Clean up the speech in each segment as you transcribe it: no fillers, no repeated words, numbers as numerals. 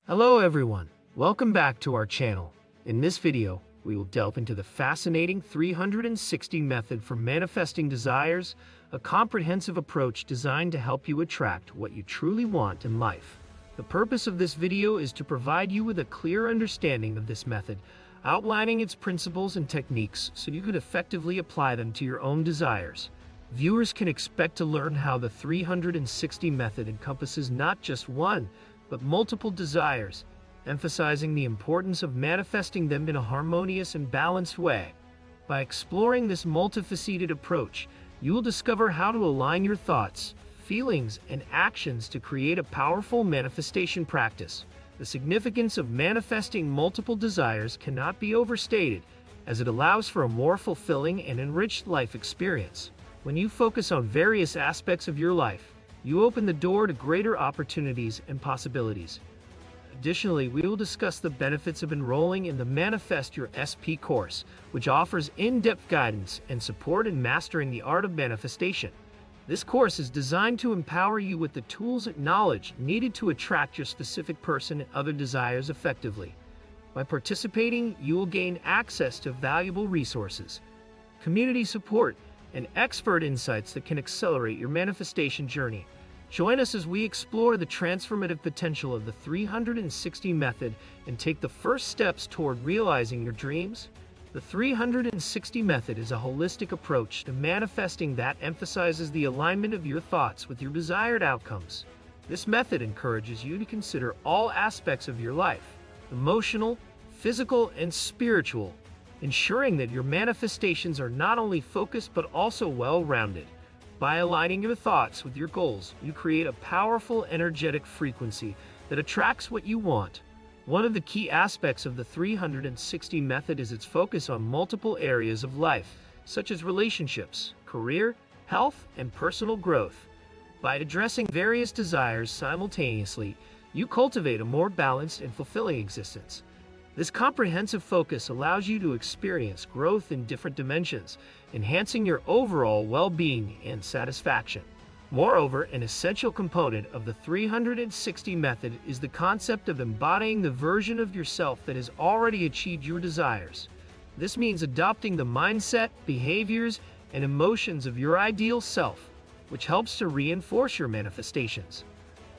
Hello everyone, welcome back to our channel. In this video, we will delve into the fascinating 360 method for manifesting desires, a comprehensive approach designed to help you attract what you truly want in life. The purpose of this video is to provide you with a clear understanding of this method, outlining its principles and techniques so you can effectively apply them to your own desires. Viewers can expect to learn how the 360 method encompasses not just one, but multiple desires, emphasizing the importance of manifesting them in a harmonious and balanced way. By exploring this multifaceted approach, you will discover how to align your thoughts, feelings, and actions to create a powerful manifestation practice. The significance of manifesting multiple desires cannot be overstated, as it allows for a more fulfilling and enriched life experience. When you focus on various aspects of your life, you open the door to greater opportunities and possibilities. Additionally, we will discuss the benefits of enrolling in the Manifest Your SP course, which offers in-depth guidance and support in mastering the art of manifestation. This course is designed to empower you with the tools and knowledge needed to attract your specific person and other desires effectively. By participating, you will gain access to valuable resources, community support, and expert insights that can accelerate your manifestation journey. Join us as we explore the transformative potential of the 360 method and take the first steps toward realizing your dreams. The 360 method is a holistic approach to manifesting that emphasizes the alignment of your thoughts with your desired outcomes. This method encourages you to consider all aspects of your life, emotional, physical, and spiritual, ensuring that your manifestations are not only focused but also well-rounded. By aligning your thoughts with your goals, you create a powerful, energetic frequency that attracts what you want. One of the key aspects of the 360 method is its focus on multiple areas of life, such as relationships, career, health, and personal growth. By addressing various desires simultaneously, you cultivate a more balanced and fulfilling existence. This comprehensive focus allows you to experience growth in different dimensions, enhancing your overall well-being and satisfaction. Moreover, an essential component of the 360 method is the concept of embodying the version of yourself that has already achieved your desires. This means adopting the mindset, behaviors, and emotions of your ideal self, which helps to reinforce your manifestations.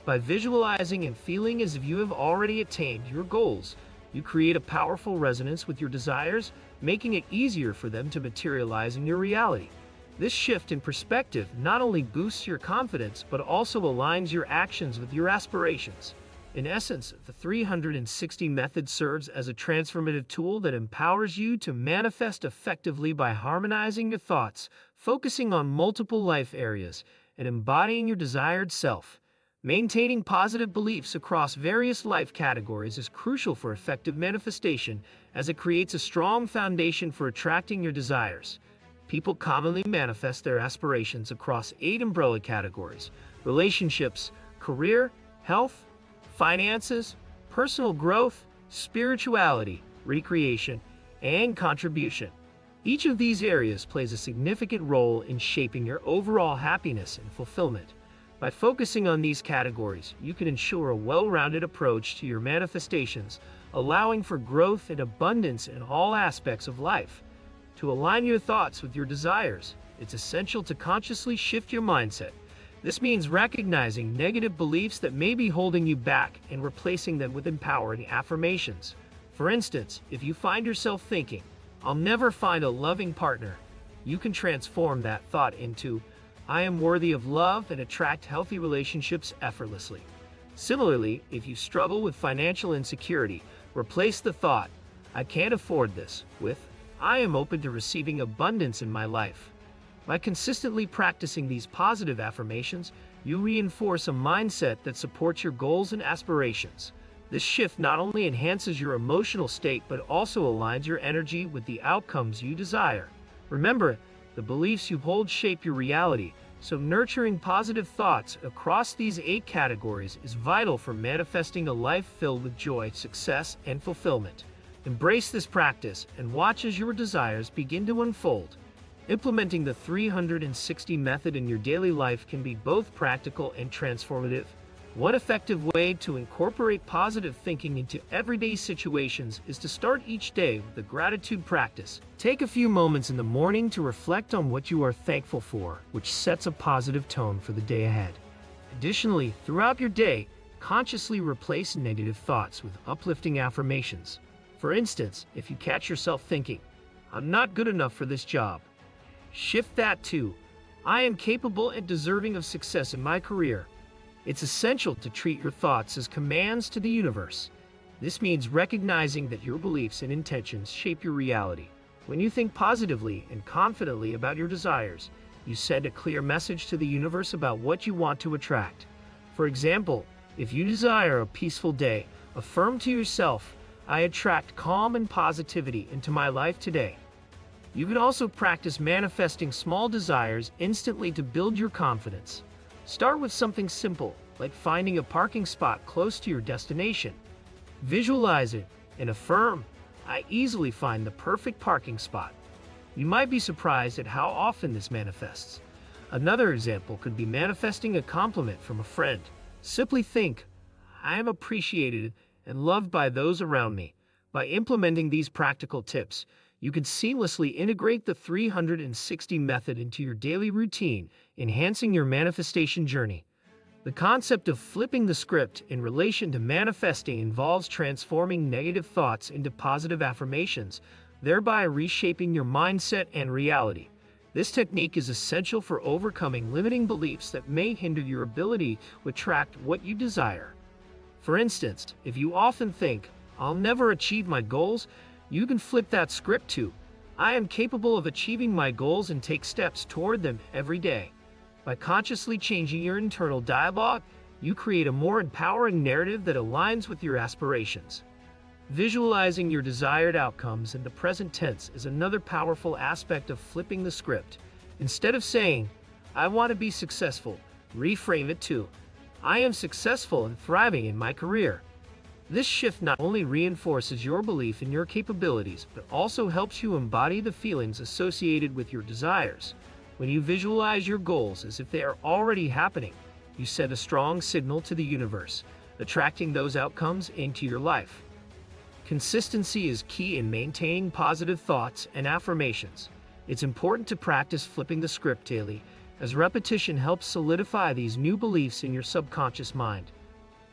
By visualizing and feeling as if you have already attained your goals, you create a powerful resonance with your desires, making it easier for them to materialize in your reality. This shift in perspective not only boosts your confidence, but also aligns your actions with your aspirations. In essence, the 360 method serves as a transformative tool that empowers you to manifest effectively by harmonizing your thoughts, focusing on multiple life areas, and embodying your desired self. Maintaining positive beliefs across various life categories is crucial for effective manifestation, as it creates a strong foundation for attracting your desires. People commonly manifest their aspirations across 8 umbrella categories: relationships, career, health, finances, personal growth, spirituality, recreation, and contribution. Each of these areas plays a significant role in shaping your overall happiness and fulfillment. By focusing on these categories, you can ensure a well-rounded approach to your manifestations, allowing for growth and abundance in all aspects of life. To align your thoughts with your desires, it's essential to consciously shift your mindset. This means recognizing negative beliefs that may be holding you back and replacing them with empowering affirmations. For instance, if you find yourself thinking, "I'll never find a loving partner," you can transform that thought into, "I am worthy of love," and attract healthy relationships effortlessly. Similarly, if you struggle with financial insecurity, replace the thought, "I can't afford this," with, "I am open to receiving abundance in my life." By consistently practicing these positive affirmations, you reinforce a mindset that supports your goals and aspirations. This shift not only enhances your emotional state, but also aligns your energy with the outcomes you desire. Remember, the beliefs you hold shape your reality, so nurturing positive thoughts across these 8 categories is vital for manifesting a life filled with joy, success, and fulfillment. Embrace this practice and watch as your desires begin to unfold. Implementing the 360 method in your daily life can be both practical and transformative. One effective way to incorporate positive thinking into everyday situations is to start each day with a gratitude practice. Take a few moments in the morning to reflect on what you are thankful for, which sets a positive tone for the day ahead. Additionally, throughout your day, consciously replace negative thoughts with uplifting affirmations. For instance, if you catch yourself thinking, "I'm not good enough for this job," shift that to, "I am capable and deserving of success in my career." It's essential to treat your thoughts as commands to the universe. This means recognizing that your beliefs and intentions shape your reality. When you think positively and confidently about your desires, you send a clear message to the universe about what you want to attract. For example, if you desire a peaceful day, affirm to yourself, "I attract calm and positivity into my life today." You can also practice manifesting small desires instantly to build your confidence. Start with something simple, like finding a parking spot close to your destination. Visualize it and affirm, "I easily find the perfect parking spot." You might be surprised at how often this manifests. Another example could be manifesting a compliment from a friend. Simply think, "I am appreciated and loved by those around me." By implementing these practical tips, you can seamlessly integrate the 360 method into your daily routine, enhancing your manifestation journey. The concept of flipping the script in relation to manifesting involves transforming negative thoughts into positive affirmations, thereby reshaping your mindset and reality. This technique is essential for overcoming limiting beliefs that may hinder your ability to attract what you desire. For instance, if you often think, "I'll never achieve my goals," you can flip that script to, "I am capable of achieving my goals and take steps toward them every day." By consciously changing your internal dialogue, you create a more empowering narrative that aligns with your aspirations. Visualizing your desired outcomes in the present tense is another powerful aspect of flipping the script. Instead of saying, "I want to be successful," reframe it to, "I am successful and thriving in my career." This shift not only reinforces your belief in your capabilities, but also helps you embody the feelings associated with your desires. When you visualize your goals as if they are already happening, you send a strong signal to the universe, attracting those outcomes into your life. Consistency is key in maintaining positive thoughts and affirmations. It's important to practice flipping the script daily, as repetition helps solidify these new beliefs in your subconscious mind.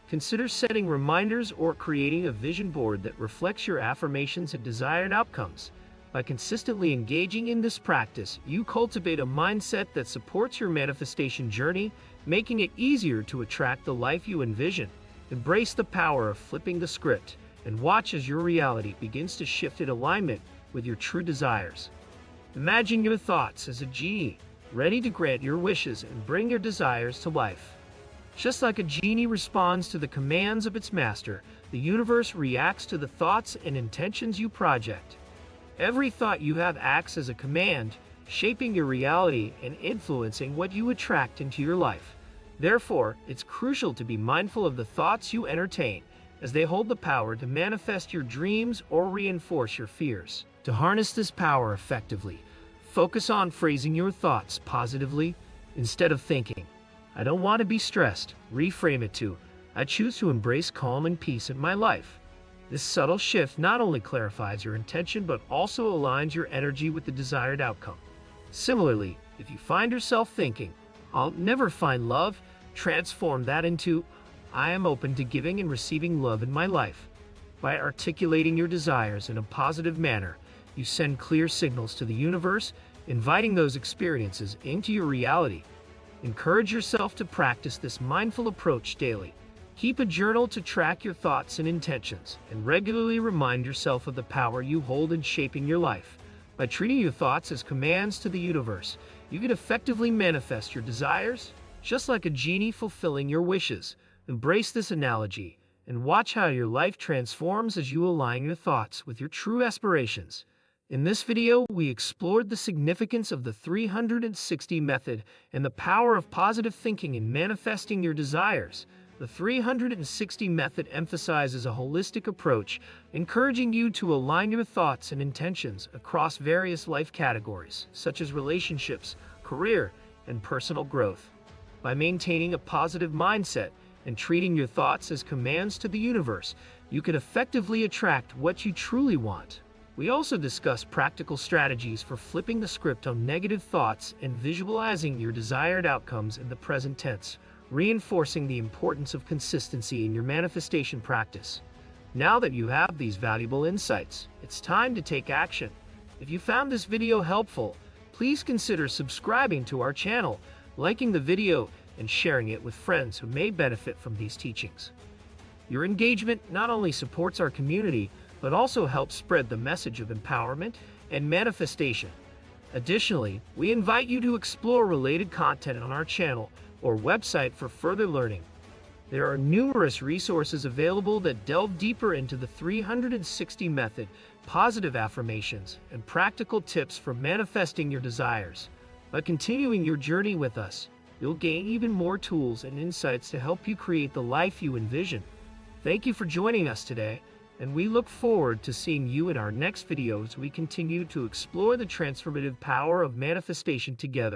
Consider setting reminders or creating a vision board that reflects your affirmations and desired outcomes. By consistently engaging in this practice, you cultivate a mindset that supports your manifestation journey, making it easier to attract the life you envision. Embrace the power of flipping the script and watch as your reality begins to shift in alignment with your true desires. Imagine your thoughts as a genie, ready to grant your wishes and bring your desires to life. Just like a genie responds to the commands of its master, the universe reacts to the thoughts and intentions you project. Every thought you have acts as a command, shaping your reality and influencing what you attract into your life. Therefore, it's crucial to be mindful of the thoughts you entertain, as they hold the power to manifest your dreams or reinforce your fears. To harness this power effectively, focus on phrasing your thoughts positively. Instead of thinking, "I don't want to be stressed," reframe it to, "I choose to embrace calm and peace in my life." This subtle shift not only clarifies your intention but also aligns your energy with the desired outcome. Similarly, if you find yourself thinking, "I'll never find love," transform that into, "I am open to giving and receiving love in my life." By articulating your desires in a positive manner, you send clear signals to the universe, inviting those experiences into your reality. Encourage yourself to practice this mindful approach daily. Keep a journal to track your thoughts and intentions, and regularly remind yourself of the power you hold in shaping your life. By treating your thoughts as commands to the universe, you can effectively manifest your desires, just like a genie fulfilling your wishes. Embrace this analogy, and watch how your life transforms as you align your thoughts with your true aspirations. In this video, we explored the significance of the 360 method and the power of positive thinking in manifesting your desires. The 360 method emphasizes a holistic approach, encouraging you to align your thoughts and intentions across various life categories, such as relationships, career, and personal growth. By maintaining a positive mindset and treating your thoughts as commands to the universe, you can effectively attract what you truly want. We also discuss practical strategies for flipping the script on negative thoughts and visualizing your desired outcomes in the present tense, reinforcing the importance of consistency in your manifestation practice. Now that you have these valuable insights, it's time to take action. If you found this video helpful, please consider subscribing to our channel, liking the video, and sharing it with friends who may benefit from these teachings. Your engagement not only supports our community, but also helps spread the message of empowerment and manifestation. Additionally, we invite you to explore related content on our channel or website for further learning. There are numerous resources available that delve deeper into the 360 method, positive affirmations, and practical tips for manifesting your desires. By continuing your journey with us, you'll gain even more tools and insights to help you create the life you envision. Thank you for joining us today, and we look forward to seeing you in our next video as we continue to explore the transformative power of manifestation together.